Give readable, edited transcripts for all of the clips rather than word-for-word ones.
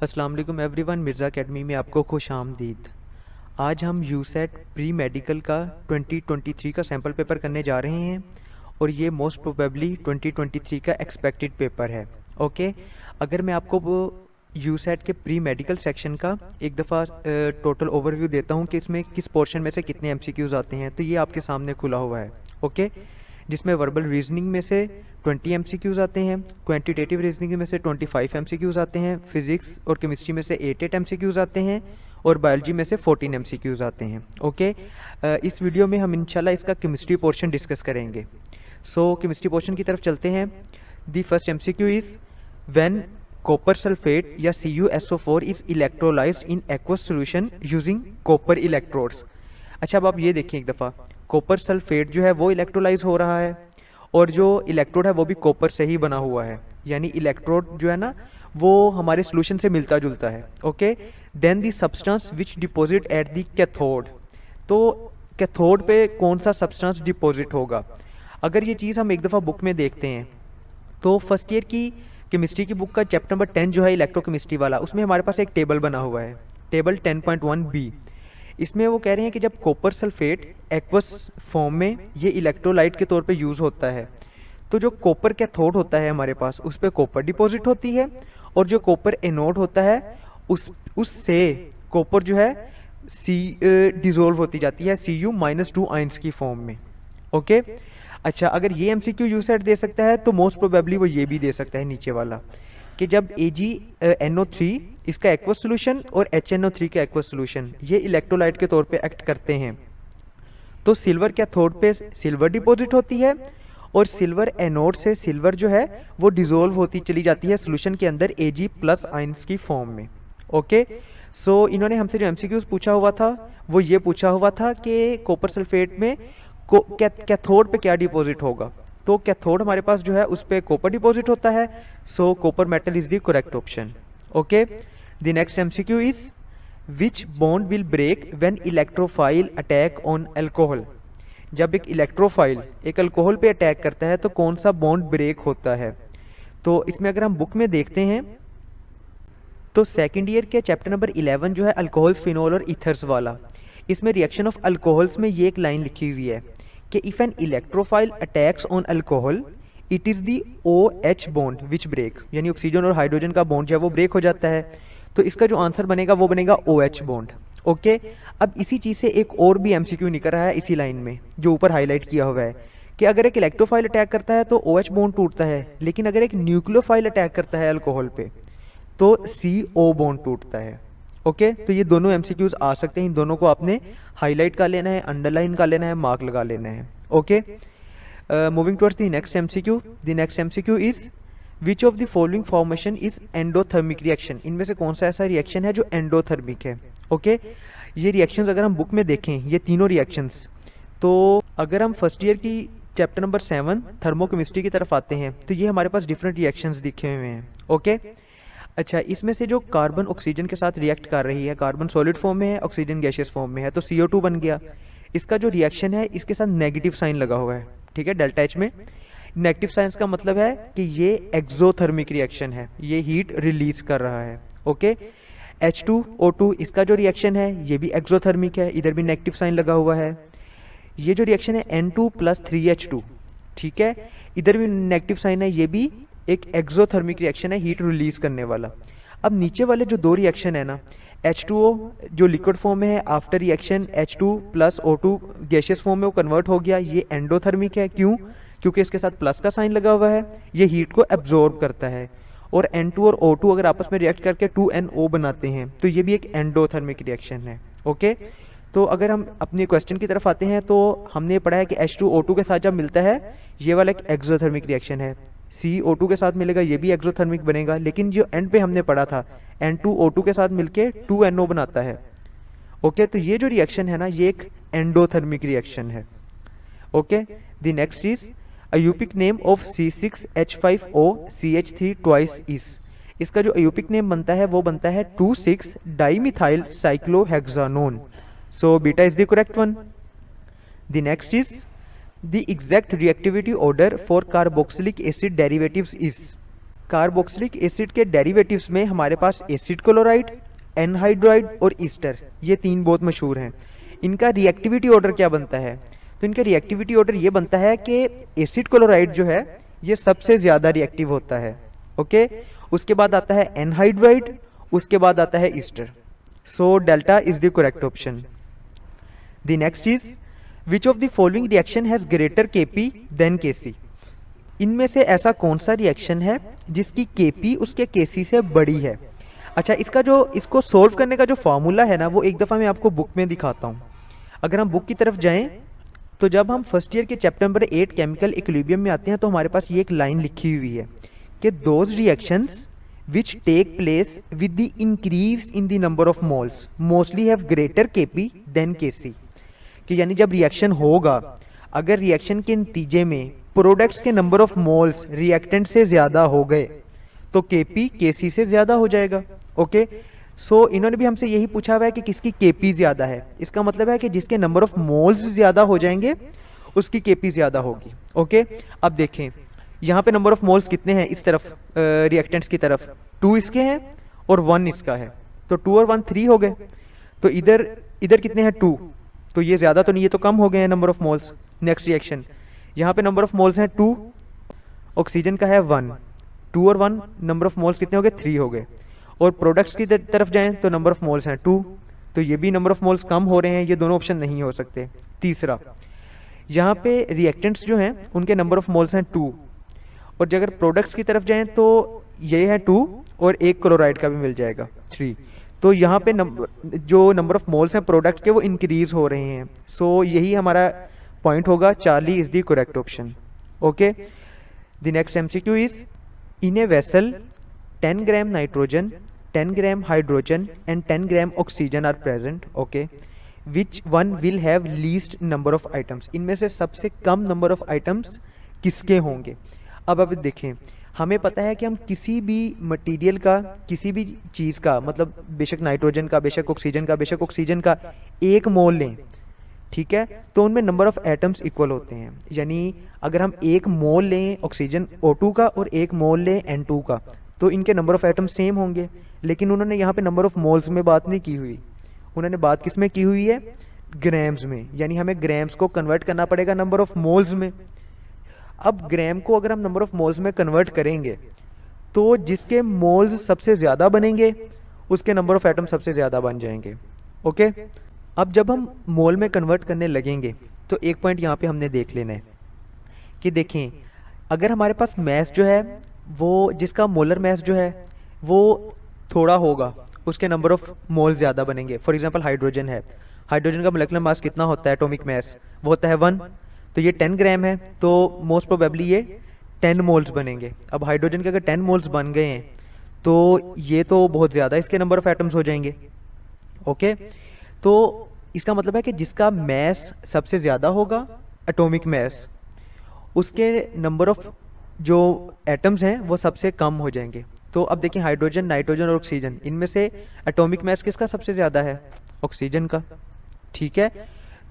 अस्सलाम वालेकुम everyone, Mirza academy में आपको खुश आमदीद। आज हम यूसेट प्री मेडिकल का 2023 का सैम्पल पेपर करने जा रहे हैं और ये मोस्ट प्रोबेबली 2023 का एक्सपेक्टेड पेपर है। ओके, अगर मैं आपको वो यूसेट के प्री मेडिकल सेक्शन का एक दफ़ा टोटल ओवरव्यू देता हूँ कि इसमें किस पोर्शन में से कितने एमसीक्यूज़ आते हैं, तो ये आपके सामने खुला हुआ है। ओके, जिसमें वर्बल रीजनिंग में से 20 एमसीक्यूज़ आते हैं, क्वांटिटेटिव रीजनिंग में से 25 एमसीक्यूज़ आते हैं, फिजिक्स और केमिस्ट्री में से 8 एमसीक्यूज़ आते हैं और बायोलॉजी में से 14 एमसीक्यूज़ आते हैं। ओके, इस वीडियो में हम इंशाल्लाह इसका केमिस्ट्री पोर्शन डिस्कस करेंगे। सो केमिस्ट्री पोर्शन की तरफ चलते हैं। The first MCQ is when copper sulphate या CuSO4 is electrolysed in aqueous solution using copper electrodes. अच्छा, अब आप ये देखिए एक दफ़ा, कॉपर सल्फेट जो है वो इलेक्ट्रोलाइज हो रहा है और जो इलेक्ट्रोड है वो भी कॉपर से ही बना हुआ है, यानी इलेक्ट्रोड जो है ना वो हमारे सोल्यूशन से मिलता जुलता है। Okay, then the substance which deposit at the cathode. तो कैथोड पे कौन सा सब्सटेंस डिपॉजिट होगा? अगर ये चीज़ हम एक दफ़ा बुक में देखते हैं तो फर्स्ट ईयर की केमिस्ट्री की बुक का चैप्टर नंबर 10 जो है इलेक्ट्रोकेमिस्ट्री वाला, उसमें हमारे पास एक टेबल बना हुआ है, टेबल 10.1b। इसमें वो कह रहे हैं कि जब कॉपर सल्फेट एक्वस फॉर्म में ये इलेक्ट्रोलाइट के तौर पे यूज़ होता है तो जो कॉपर कैथोड होता है हमारे पास उस पर कॉपर डिपॉजिट होती है और जो कॉपर एनोड होता है उससे कॉपर जो है डिजोल्व होती जाती है Cu-2 आयंस की फॉर्म में। ओके, अच्छा, अगर ये एमसीक्यू यूसेट दे सकता है तो मोस्ट प्रोबेबली वो ये भी दे सकता है नीचे वाला कि जब AgNO3 इसका एक्वस सोल्यूशन और HNO3 का एक्वस सोल्यूशन ये इलेक्ट्रोलाइट के तौर पे एक्ट करते हैं तो सिल्वर कैथोड पे सिल्वर डिपॉजिट होती है और सिल्वर एनोड से सिल्वर जो है वो डिजोल्व होती चली जाती है सोल्यूशन के अंदर Ag+ आयंस की फॉर्म में। ओके, सो इन्होंने हमसे जो एमसीक्यूज पूछा हुआ था वो ये पूछा हुआ था कि कॉपर सल्फेट में कैथोड पे क्या डिपॉजिट होगा। तो कैथोड हमारे पास जो है उस पर कॉपर डिपॉजिट होता है, so copper metal is the correct option. Okay, the next MCQ is which bond will break when electrophile attack on alcohol. जब एक इलेक्ट्रोफाइल एक अल्कोहल पे अटैक करता है तो कौन सा बॉन्ड ब्रेक होता है? तो इसमें अगर हम बुक में देखते हैं तो सेकेंड ईयर के चैप्टर नंबर 11 जो है अल्कोहल्स, फिनोल और ईथर्स वाला, इसमें रिएक्शन ऑफ अल्कोहल्स में ये एक लाइन लिखी हुई है कि if an electrophile attacks on alcohol it is the OH bond which break, यानी ऑक्सीजन और हाइड्रोजन का बॉन्ड जो है वो ब्रेक हो जाता है, तो इसका जो आंसर बनेगा वो बनेगा OH बॉन्ड। ओके, अब इसी चीज़ से एक और भी एमसीक्यू निकल रहा है इसी लाइन में जो ऊपर हाईलाइट किया हुआ है कि अगर एक इलेक्ट्रोफाइल अटैक करता है तो OH बॉन्ड टूटता है, लेकिन अगर एक न्यूक्लियोफाइल अटैक करता है अल्कोहल पे तो CO बॉन्ड टूटता है। ओके, तो ये दोनों एमसीक्यूज आ सकते हैं, इन दोनों को आपने हाईलाइट कर लेना है, अंडरलाइन कर लेना है, मार्क लगा लेना है। Okay, moving towards the next MCQ. The next MCQ is which of the following formation is endothermic reaction. इनमें से कौन सा ऐसा रिएक्शन है जो एंडोथर्मिक है? ओके, ये रिएक्शंस अगर हम बुक में देखें ये तीनों रिएक्शंस, तो अगर हम फर्स्ट ईयर की चैप्टर नंबर 7 थर्मोकेमिस्ट्री की तरफ आते हैं तो ये हमारे पास डिफरेंट रिएक्शंस दिखे हुए हैं। ओके, अच्छा, इसमें से जो कार्बन ऑक्सीजन के साथ रिएक्ट कर रही है, कार्बन सॉलिड फॉर्म में है, ऑक्सीजन गैसियस फॉर्म में है, तो CO2 बन गया। इसका जो रिएक्शन है इसके साथ नेगेटिव साइन लगा हुआ है, ठीक है, डेल्टा H में। नेगेटिव साइन का मतलब है कि ये एक्सोथर्मिक रिएक्शन है, ये हीट रिलीज कर रहा है। ओके, H2O2 इसका जो रिएक्शन है ये भी एक्सोथर्मिक है, इधर भी नेगेटिव साइन लगा हुआ है। ये जो रिएक्शन है N2+3H2, ठीक है, इधर भी नेगेटिव साइन है, ये भी एक एक्सोथर्मिक रिएक्शन है, हीट रिलीज करने वाला। अब नीचे वाले जो दो रिएक्शन है ना, H2O जो लिक्विड फॉर्म में है, after reaction H2+O2 gaseous form में वो कन्वर्ट हो गया, ये एंडोथर्मिक है। क्यों? क्योंकि इसके साथ प्लस का साइन लगा हुआ है, ये हीट को एब्जॉर्ब करता है। और N2 और O2 अगर आपस में रिएक्ट करके 2NO बनाते हैं तो ये भी एक एंडोथर्मिक रिएक्शन है। ओके, तो अगर हम अपने क्वेश्चन की तरफ आते हैं तो हमने पढ़ा है कि H2O2 के साथ जब मिलता है ये वाला एक एक्सोथर्मिक रिएक्शन है, CO2 के साथ मिलेगा ये भी एक्सोथर्मिक बनेगा, लेकिन जो एंड पे हमने पढ़ा था N2O2 के साथ मिलके 2NO बनाता है। ओके, तो ये जो रिएक्शन है ना ये एक एंडोथर्मिक रिएक्शन है। Okay, the next is IUPAC name of C6H5O CH3 twice is. इसका जो अयूपिक नेम बनता है वो बनता है 2,6 dimethyl cyclohexanone, so beta is the correct one. The next is the exact reactivity order for carboxylic acid derivatives is। Carboxylic acid के derivatives में हमारे पास एसिड क्लोराइड, एनहाइड्राइड और ईस्टर, ये तीन बहुत मशहूर हैं। इनका रिएक्टिविटी ऑर्डर क्या बनता है? तो इनका रिएक्टिविटी ऑर्डर ये बनता है कि एसिड क्लोराइड जो है ये सबसे ज़्यादा रिएक्टिव होता है, ओके। उसके बाद आता है एनहाइड्राइड, उसके बाद आता है ester. So delta is the correct option. The next is which of the following reaction has greater KP than KC? इनमें से ऐसा कौन सा रिएक्शन है जिसकी केपी उसके केसी से बड़ी है? अच्छा, इसको सोल्व करने का जो फॉर्मूला है ना, वो एक दफ़ा मैं आपको बुक में दिखाता हूँ। अगर हम बुक की तरफ जाएं तो जब हम फर्स्ट ईयर के चैप्टर नंबर 8 केमिकल इक्विलिब्रियम में आते हैं तो हमारे पास ये एक लाइन लिखी हुई है कि those reactions which take place with the increase in the number of moles mostly have greater KP than KC. कि यानी जब रिएक्शन होगा, अगर रिएक्शन के नतीजे में प्रोडक्ट्स के नंबर ऑफ मोल्स रिएक्टेंट से ज़्यादा हो गए तो केपी केसी से ज़्यादा हो जाएगा, ओके। सो इन्होंने भी हमसे यही पूछा हुआ है कि किसकी केपी ज़्यादा है। इसका मतलब है कि जिसके नंबर ऑफ मोल्स ज़्यादा हो जाएंगे उसकी केपी ज़्यादा होगी, ओके। अब देखें यहाँ पे नंबर ऑफ मोल्स कितने हैं इस तरफ रिएक्टेंट्स की तरफ, 2 इसके हैं और 1 इसका है, तो 2 और 1 3 हो गए। तो इधर कितने हैं 2, तो ये ज़्यादा तो नहीं, ये तो कम हो गए हैं number of moles. Next reaction, यहाँ पे नंबर ऑफ मोल्स हैं 2, ऑक्सीजन का है 1, 2 और 1 नंबर ऑफ मोल्स कितने हो गए 3 हो गए। और प्रोडक्ट्स की तरफ जाएं तो नंबर ऑफ मोल्स हैं 2, तो ये भी नंबर ऑफ मोल्स कम हो रहे हैं, ये दोनों ऑप्शन नहीं हो सकते। तीसरा, यहाँ पे रिएक्टेंट्स जो हैं उनके नंबर ऑफ मोल्स हैं 2, और जब अगर प्रोडक्ट्स की तरफ जाएं तो ये है 2 और एक क्लोराइड का भी मिल जाएगा 3। तो यहाँ पे जो नंबर ऑफ मोल्स हैं प्रोडक्ट के वो इंक्रीज हो रहे हैं। सो यही हमारा पॉइंट होगा, Charlie is the correct option, okay. The next MCQ is in a vessel 10 gram nitrogen, 10 gram hydrogen and 10 gram oxygen are present, okay. Which one will have least number of atoms? इनमें से सबसे कम number of items किसके होंगे? अब देखें, हमें पता है कि हम किसी भी मटेरियल का, किसी भी चीज़ का, मतलब बेशक नाइट्रोजन का, बेशक ऑक्सीजन का 1 मोल लें, ठीक है, तो उनमें नंबर ऑफ एटम्स इक्वल होते हैं। यानी अगर हम 1 मोल लें ऑक्सीजन O2 का और 1 मोल लें N2 का, तो इनके नंबर ऑफ एटम्स सेम होंगे। लेकिन उन्होंने यहाँ पे नंबर ऑफ मोल्स में बात नहीं की हुई, उन्होंने बात किस में की हुई है? ग्राम्स में। यानी हमें ग्राम्स को कन्वर्ट करना पड़ेगा नंबर ऑफ मोल्स में। अब ग्राम को अगर हम नंबर ऑफ मोल्स में कन्वर्ट करेंगे तो जिसके मोल्स सबसे ज़्यादा बनेंगे उसके नंबर ऑफ एटम सबसे ज़्यादा बन जाएंगे, ओके। अब जब हम मोल में कन्वर्ट करने लगेंगे तो एक पॉइंट यहाँ पे हमने देख लेना है कि देखें, अगर हमारे पास मैस जो है वो, जिसका मोलर मैस जो है वो थोड़ा होगा, उसके नंबर ऑफ मोल ज़्यादा बनेंगे। फॉर एग्जांपल हाइड्रोजन है, हाइड्रोजन का मोलेकुलर मास कितना होता है, एटॉमिक मैस, वो होता है 1, तो ये 10 ग्राम है, तो मोस्ट प्रोबेबली ये 10 मोल्स बनेंगे। अब हाइड्रोजन के अगर 10 मोल्स बन गए हैं तो ये तो बहुत ज़्यादा इसके नंबर ऑफ एटम्स हो जाएंगे, ओके। तो इसका मतलब है कि जिसका मैस सबसे ज़्यादा होगा, एटॉमिक मैस, उसके नंबर ऑफ जो एटम्स हैं वो सबसे कम हो जाएंगे। तो अब देखिए, हाइड्रोजन, नाइट्रोजन और ऑक्सीजन, इनमें से एटॉमिक मैस किसका सबसे ज़्यादा है? ऑक्सीजन का, ठीक है।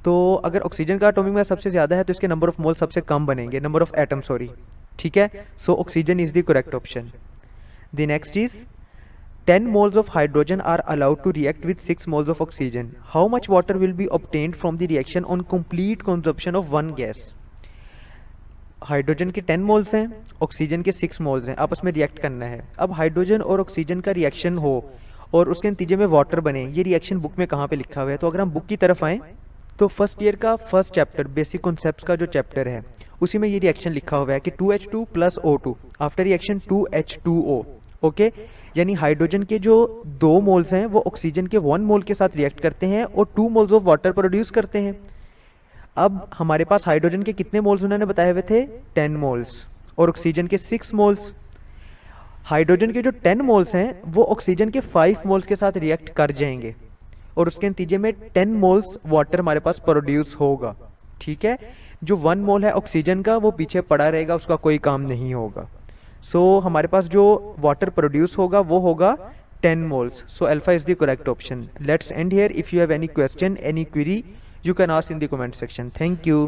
तो अगर ऑक्सीजन का एटॉमिक मैस सबसे ज़्यादा है तो इसके नंबर ऑफ मोल सबसे कम बनेंगे, नंबर ऑफ एटम सॉरी, ठीक है। So oxygen is the correct option. The next is 10 moles of hydrogen are allowed to react with 6 moles of oxygen. How much water will be obtained from the reaction on complete consumption of one gas? Hydrogen के 10 moles हैं, oxygen के 6 moles हैं, आपस में react करना है। अब hydrogen और ऑक्सीजन का रिएक्शन हो और उसके नतीजे में वाटर बने, ये रिएक्शन बुक में कहाँ पे लिखा हुआ है? तो अगर हम बुक की तरफ आएँ तो फर्स्ट ईयर का फर्स्ट चैप्टर बेसिक कॉन्सेप्ट्स का जो चैप्टर है उसी में ये रिएक्शन लिखा हुआ है कि 2H2 plus O2 after reaction 2H2O, okay. यानी हाइड्रोजन के जो 2 मोल्स हैं वो ऑक्सीजन के 1 मोल के साथ रिएक्ट करते हैं और 2 मोल्स ऑफ वाटर प्रोड्यूस करते हैं। अब हमारे पास हाइड्रोजन के कितने मोल्स उन्होंने बताए हुए थे? 10 मोल्स, और ऑक्सीजन के 6 मोल्स। हाइड्रोजन के जो 10 मोल्स हैं वो ऑक्सीजन के 5 मोल्स के साथ रिएक्ट कर जाएंगे और उसके नतीजे में 10 मोल्स वाटर हमारे पास प्रोड्यूस होगा, ठीक है। जो 1 मोल है ऑक्सीजन का वो पीछे पड़ा रहेगा, उसका कोई काम नहीं होगा। सो हमारे पास जो वाटर प्रोड्यूस होगा वो होगा 10 moles. So alpha is the correct option. Let's end here. If you have any question, any query, you can ask in the comment section. Thank you.